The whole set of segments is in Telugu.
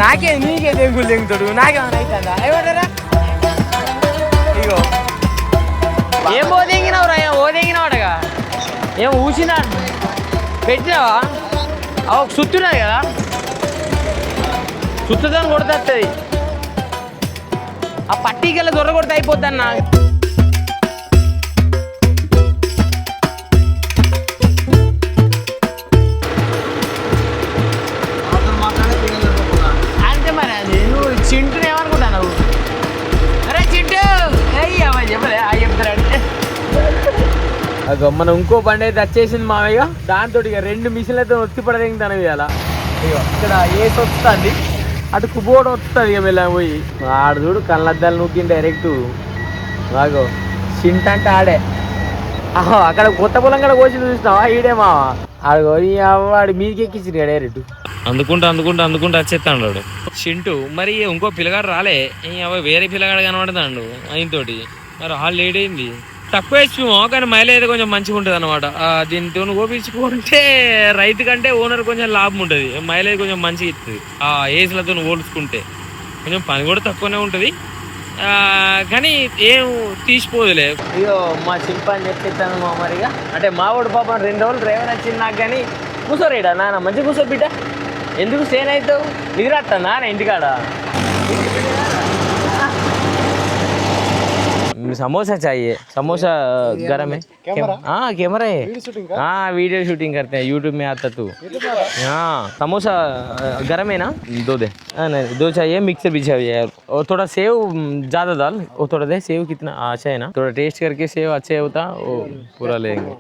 నాకే నీకే దెంగులు దెంగుతాడు నాకేమైనా అవుతుందా ఏమంటారా ఇగో ఏం ఓ దెంగినావురా ఓ దెంగినావాడగా ఏం ఊసినా పెట్టినావా ఒక సుత్తున్నది కదా సుత్తుదాన్ని కొడుతుంది ఆ పట్టీకెళ్ళ దొర కొడితే అయిపోద్ది అన్న అంతే మరి అది నువ్వు చింటూని ఏమనుకుంటావు నువ్వు అరే చింటూ అయ్యా చెప్పలే చెప్తారంటే అగో మనం ఇంకో బండి అయితే వచ్చేసింది మామయ్య దాంతో ఇక 2 మిషన్లతో ఒత్తి పడదేంగి తన ఇవాళ ఇక ఇక్కడ ఏసి వస్తుంది అటు కుబోర్డు వస్తుంది ఇక వెళ్ళా పోయి ఆడు చూడు కళ్ళద్దాలు నూకింది డైరెక్ట్ బాగో చింట అంటే ఆడే అక్కడ కొత్త పొలం కూడా కోసి చూసినావా ఈడే మావా ఆడు వాడు మీదికి ఎక్కించింది డైరెక్ట్ అందుకుంటూ వచ్చేస్తాడు వాడు చింటూ మరి ఇంకో పిల్లగాడు రాలే వేరే పిల్లగాడు కనబడతాడు ఆయనతోటి మరి హాల్ లేట్ అయింది తక్కువ వేసుమో కానీ మైలేజ్ కొంచెం మంచిగా ఉంటుంది అనమాట దీంతో కోపించుకుంటే రైతు కంటే ఓనర్ కొంచెం లాభం ఉంటుంది మైలేజ్ కొంచెం మంచిగా ఇస్తుంది ఆ ఏసులతో పోల్చుకుంటే కొంచెం పని కూడా తక్కువనే ఉంటుంది కానీ ఏం తీసిపోదులే అయ్యో మా చింప అని చెప్పేస్తాను మా మరిగా అంటే మావాడు పాపం 2 రోజులు డ్రైవర్ వచ్చింది నాకు కానీ కూర్చోరేడా నాన్న మంచిగా కూర్చో బిడ్డ ఎందుకు సేన్ అవుతావు నిద్రస్తా నాన్న ఇంటికాడ समोसा चाहिए समोसा गरम है हाँ कैमरा है हाँ वीडियो शूटिंग करते हैं यूट्यूब में आता तू हाँ समोसा गरम है ना 2 दे नहीं 2 चाहिए मिक्सर भी चाहिए और थोड़ा सेव ज़्यादा डाल वो थोड़ा दे सेव कितना अच्छा है ना थोड़ा टेस्ट करके सेव अच्छे होता वो पूरा लेंगे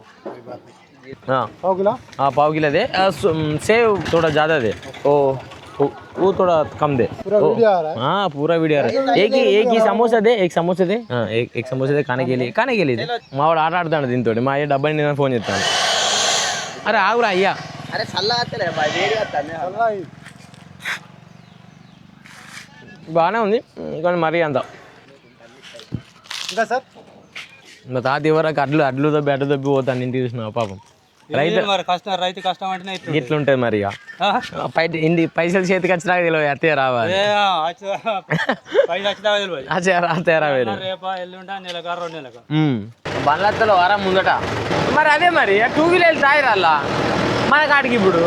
हाँ पाव किलो दे सेव थोड़ा ज़्यादा दे वो थोड़ा कम दे पूरा वीडियो आ रहा है हाँ पूरा वीडियो आ रहा है एक ही समोसा दे एक समोसा दे हाँ एक समोसा दे खाने के लिए दे మావాడు ఆట ఆడుతాడు దీంతో మా అయ్య డబ్బాని నేను ఫోన్ చేస్తాను అరే ఆగురా అయ్యా అరే బాగానే ఉంది కానీ మరీ అంత ఇంకా సార్ మా తాత ఎవరకు అడ్లు దబ్బి అడ్డు దబ్బి పోతాను ఇంటికి చూసినా పాపం రైతు కష్టం అంటే ఇట్లుంటది మరి ఇక పైసలు చేతికి వచ్చినాక తెలియదు అత్తయ్య రావాలి బండ్లత్తలో వారం ముందట మరి అదే మరి 2 వీలర్ తాగిరాలా మన కాడికి ఇప్పుడు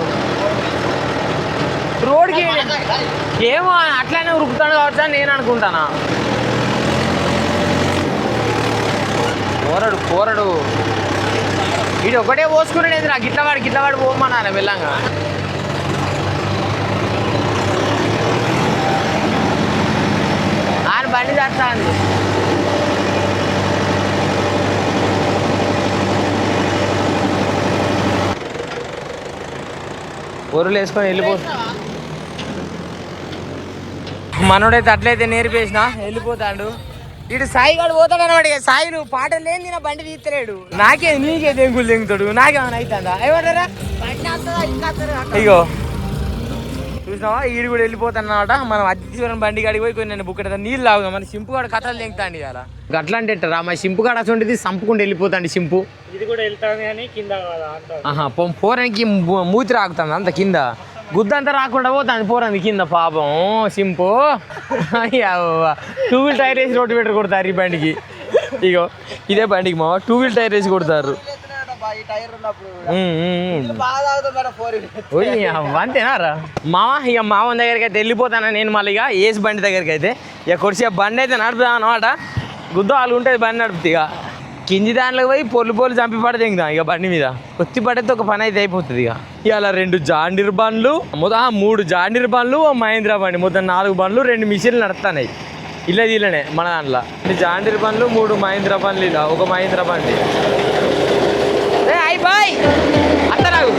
రోడ్కి ఏమో అట్లానే ఉరుకుతాడు కావచ్చు అని నేను అనుకుంటానా కోరడు ఇది ఒకటే పోసుకునేది నాకు గిట్లవాడు పోమన్నా వెళ్ళంగా ఆయన బండి చేస్తా అంది పొరులు వేసుకొని మనోడైతే అట్లయితే నేర్పేసిన వెళ్ళిపోతాడు ఇటు సాయి గారు పోతాడు అనమాట సాయి నువ్వు పాటలు లేని నా బండి తీస్తలేడు నీకే దెంగులు దెంగుతాడు నాకేమైనా అవుతుందా ఏమంటారా ఇగో చూసినావా ఈడు కూడా వెళ్ళిపోతాను అనమాట మనం అద్దీశ్వరం బండి కాడికి పోయి కొన్ని నేను బుక్ నీళ్ళు లాగుదాం మన సింపుగాడు కథలు దెంగుతాండి ఇలా అట్లా అంటే రా మా సింపుగాడు అసలు సంపుకుంటూ వెళ్ళిపోతాండి సింపు ఇది కూడా వెళ్తాను కానీ కింద పోరానికి మూతి రాకుతుంది అంత కింద గుద్దంతా రాకుండా పోతాను పోరాంది కింద పాపం సింపు 2 వీల్ టైర్ వేసి రోడ్డు పెట్టి కొడతారు ఈ బండికి ఇగో ఇదే బండికి మావా 2 వీల్ టైర్ వేసి కొడతారు అంతేనా రా మావా ఇక మామ దగ్గరికి అయితే వెళ్ళిపోతాను నేను మళ్ళీ ఇక ఏసి బండి దగ్గరికి అయితే ఇక కొడిసే బండి అయితే నడుపుదాం అనమాట గుద్ద వాళ్ళు ఉంటుంది బండి నడుపుతుంది ఇక కింది దాంట్లోకి పోయి పొర్లు చంపి పడదేంగుదాం ఇక బండి మీద కొత్తి పడితే ఒక పని అయితే అయిపోతుంది ఇక ఇలా 2 జాండీర్ బండ్లు 3 జాండీర్ బండ్లు మహేంద్ర బండి మొత్తం 4 బండ్లు 2 మిషన్లు నడుస్తున్నాయి వీళ్ళనే మన దాంట్లో 2 జాండీర్ బండ్లు 3 మహేంద్ర బండ్లు ఇలా ఒక మహేంద్ర బండి అయ్యి బాయ్ అత్తరాగు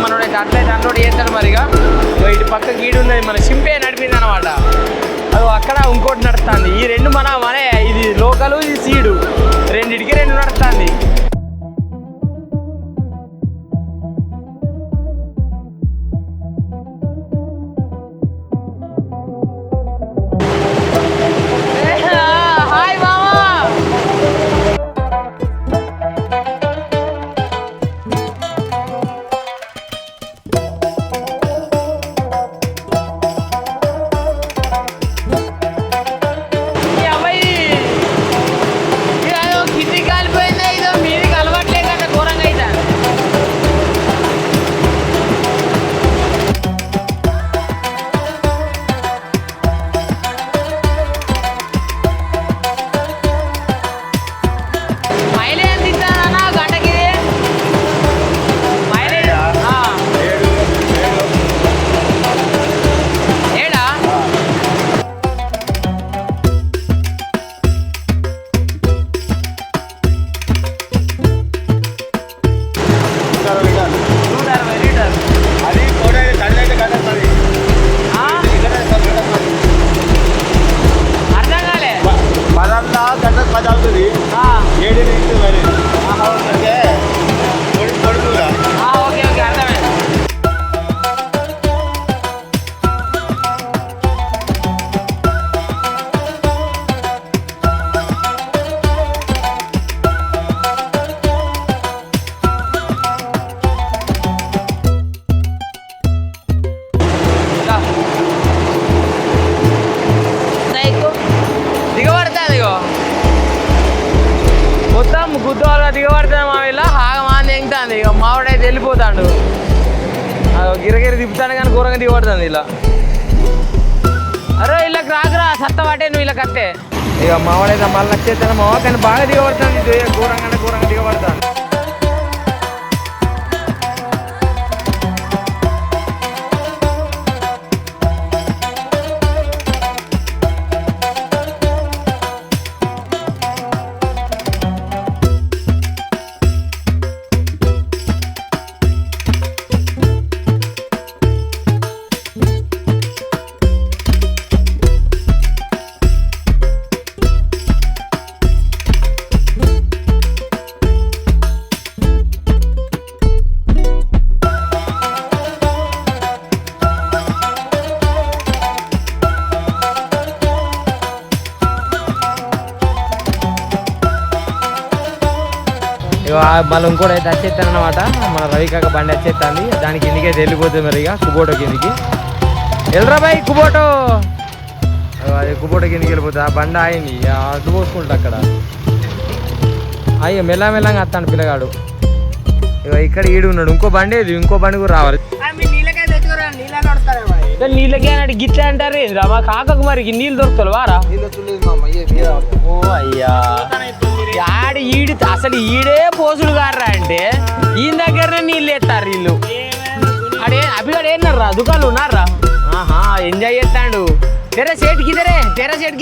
మనోడైతే అట్లయితే అన్లోడ్ చేస్తాడు మరిగా. ఇటు పక్క గీడు ఉన్నది మన సింపే నడిపింది అనమాట. అది అక్కడ ఇంకోటి నడుస్తుంది. ఈ రెండు మనే ఇది లోకలు, ఇది సీడు, రెండిటికి రెండు నడుస్తుంది. మొత్తం గుద్దోళ్ళ దిగబడుతుంది మా ఇలా ఆగమాంది ఎంగుతుంది. ఇక మావిడైతే వెళ్ళిపోతాడు. గిరగిరి తిప్పుతాడు కానీ ఘోరంగా దిగబడుతుంది ఇలా. అరే ఇళ్ళకి రాకురా సత్త పట్టే నువ్వు ఇలా కట్టే. ఇక మావాడైతే మళ్ళీ వచ్చేస్తాను మావ, కానీ బాగా దిగబడుతుంది. ఘోరంగా దిగబడుతుంది. మళ్ళీ ఇంకోటి అయితే వచ్చేస్తాను అనమాట. మన రవికాక బండి వచ్చేస్తుంది. దానికి కిందికైతే వెళ్ళిపోతుంది మరి. ఇక కుబోటో కిందికి వెళ్ళరా బాయ్. కుబోటో అది కుబోటో కిందికి వెళ్ళిపోతుంది. ఆ బండి ఆయన్ని అడ్డు పోసుకుంటా అక్కడ. అయ్యో మెల్లగా వస్తాను పిల్లగాడు. ఇక ఇక్కడ ఈడు ఉన్నాడు. ఇంకో బండి ఇంకో బండి కూడా రావాలి. నీళ్ళకే అన్నట్టు గిట్లా అంటారు ఏంద్రా మా కాకకు మరి నీళ్ళు దొరుకుతారు వారా. ఓ అయ్యా ఈడి అసలు ఈడే పోసుడు గారా అంటే ఈయన దగ్గరనే నీళ్ళు ఎత్తారు వీళ్ళు. అడే అభిగాడు ఏమన్నారా దుకాణాలు ఉన్నారా. ఆహా ఎంజాయ్ చేస్తాడు. తెర సేట్కి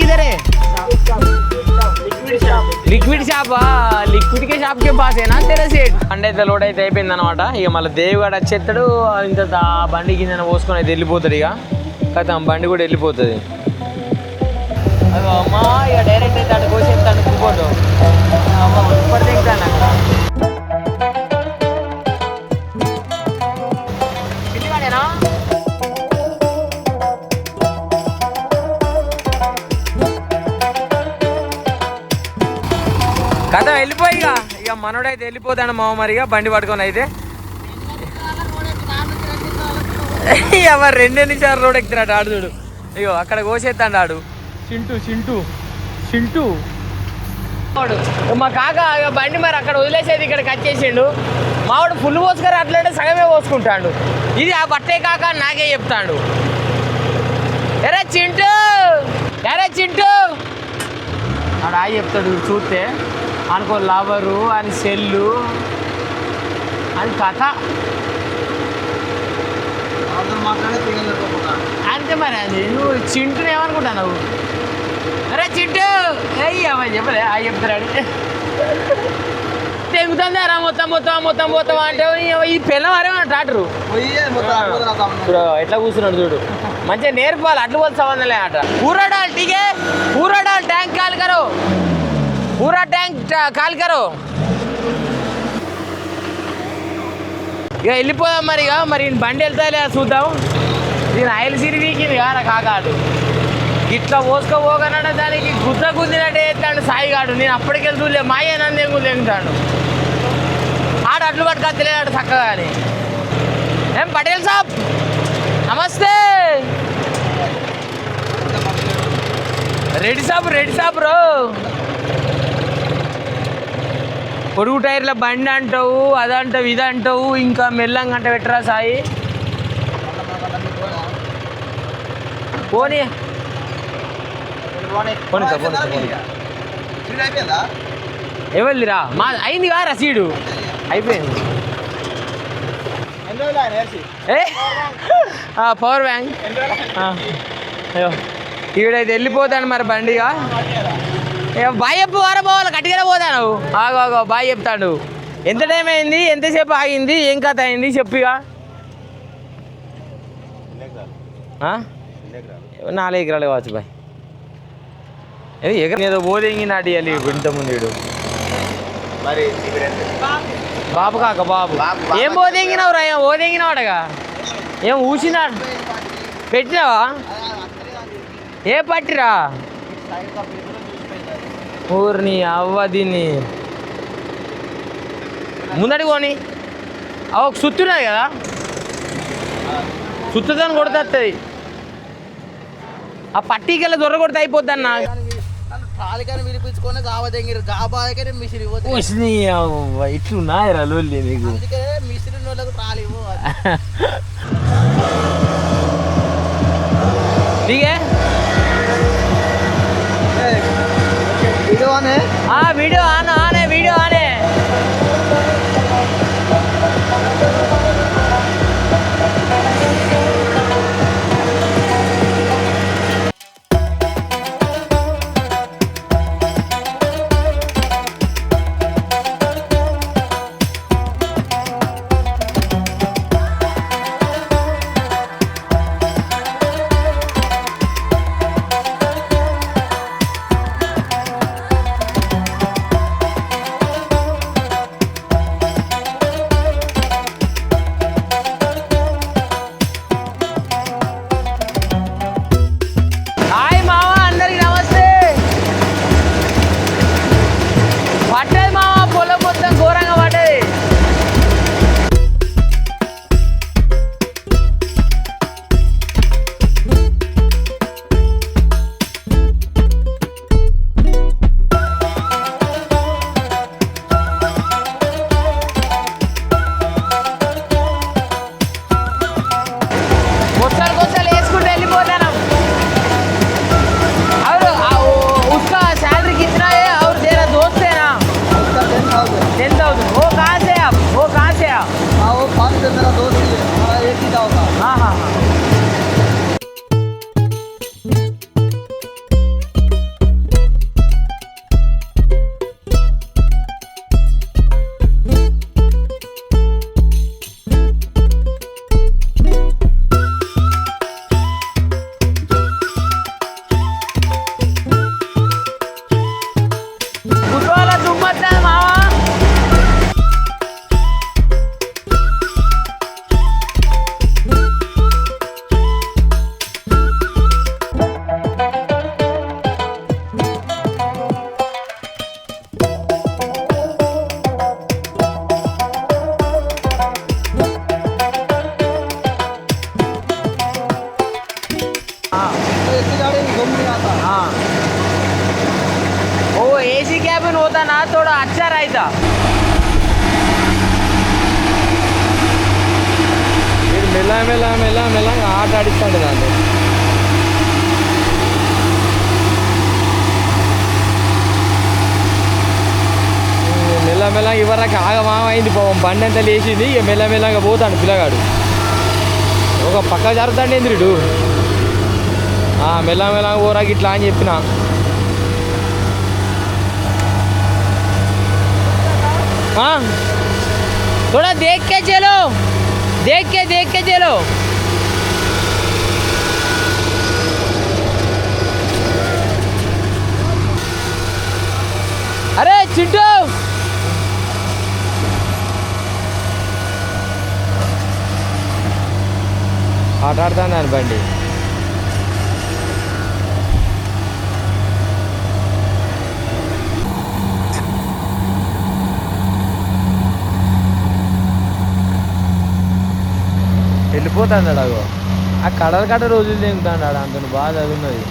ఇదరే లిక్విడ్ షాపా. లిక్విడ్ కే షాప్ కే పాసేనా తెర సేట్. బండి అయితే లోడ్ అయితే అయిపోయింది అనమాట. ఇక మళ్ళీ దేవుగాడు వచ్చేస్తాడు. ఇంత బండి కింద పోసుకొని అయితే వెళ్ళిపోతాడు. ఇక కథ బండి కూడా వెళ్ళిపోతుంది. అదో అమ్మా ఇక డైరెక్ట్ అయితే అటు కోసేస్తాడు కుబోటో. అమ్మ ఇప్పుడు తింటాను అక్కడ. పిల్లిగాడేనా కథ వెళ్ళిపోయి. ఇక మనోడైతే వెళ్ళిపోతాడు మామ మరిగా బండి పట్టుకొని అయితే. ఎవరు 2 నిమిషాలు రోడ్ ఎక్కుతున్నాడు ఆడు చూడు. ఇగో అక్కడ కోసేస్తాడు ఆడు. చింటూ మా కాక బండి మరి అక్కడ వదిలేసేది ఇక్కడికి వచ్చేసిండు. మావాడు ఫుల్ పోసుకొని అట్లంటే సగమే పోసుకుంటాడు. ఇది ఆ బట్టే కాక నాకే చెప్తాడు. ఎరా చింటూ ఆడు ఆ చెప్తాడు చూస్తే అనుకో లవరు అని సెల్లు అని కథ అంతే మరి. అది నువ్వు చింటూని ఏమనుకుంటా నువ్వు. అరే చింటూ అయ్యి అమ్మాయి చెప్పలే ఆ చెప్తాడు. తెగుతుందా రా మొత్తం మొత్తం మొత్తం మొత్తం అంటే ఈ పిల్ల మరేమో ట్రాక్టరు చూడు ఎట్లా కూర్చున్నాడు చూడు మంచిగా నేర్పాలి అట్లు పోతే సంబంధం లే అట పూరా డాల్ టీకే పూరా డాల్ ట్యాంక్ కాల్ కరో పూరా ట్యాంక్ కాల్ కరో ఇక వెళ్ళిపోదాం మరి ఇక మరి బండి వెళ్తా లేదా చూద్దాం నేను ఆయిల్ సిరి వీకింది కారా కాకాడు ఇట్లా పోసుకోపోగనట దానికి గుద్ద గుద్దినట్టే ఎత్తాడు సాయిగాడు నేను అప్పటికెళ్ళి చూడలే మాయ నందే గుద్దేంటాడు ఆడ అట్లు పట్టుకొత్తలేడు చక్కగా అని ఏం పటేల్ సాబ్ నమస్తే రెడ్డి సాబ్ రో పొడుగు టైర్ల బండి అంటావు అదంటావు ఇదంటావు ఇంకా మెల్లంగా అంట పెట్టరా సాయి పోనీ ఎవరిరా మా అయింది కారా సీడు అయిపోయింది పవర్ బ్యాంక్ అయ్యో ఈవిడైతే వెళ్ళిపోతాను మరి బండిగా బాయ్ చెప్పు వారా పోవాలి గట్టిగానే పోతాను ఆగో బాయ్ చెప్తాడు ఎంత టైం అయింది ఎంతసేపు ఆగింది ఏం కథ అయింది చెప్పిగా 4 ఎకరాలు కావచ్చు బాయ్ ఏదో బోదెంగి నాటియాలి ఇంత ముందు బాబు కాక బాబు ఏం బోదెంగినావురా ఏం ఓదెంగినావాడగా ఏం ఊసినాడు పెట్టినావా ఏ పట్టిరా ఊరిని అవ్వ దీన్ని ముందడి పోని ఒక సుత్తున్నది కదా సుత్తుదాన్ని కొడుతుంది ఆ పట్టీకెళ్ళి దొర కొడితే అయిపోద్ది అన్న ఇట్లున్నాయరా లోల్లి నీకు వీడియో ఆనే వీడియో ఆనే एसी कैबिन होता ना थोड़ा अच्छा रहता। मेला मेला मेला मेला आट आडिस्तांडु दाన్ని మెల్లమెల్ల ఇవరకు ఆగమామైంది పాపం బండి అంతా లేచింది ఇక మెల్లమెల్లగా పోతాడు పిల్లగాడు ఒక పక్క జరుగుతాండి ఇంద్రుడు మెల్లమెల్లగా పోరాకి ఇట్లా అని చెప్పిన हाँ थोड़ा देख के चलो, देख के चलो। अरे चिंटू ఆటాడుతాను బండి. వెళ్ళిపోతాడు అగో ఆ కడలు రోజులు తింటాడు అంత బాగా చదువున్నది.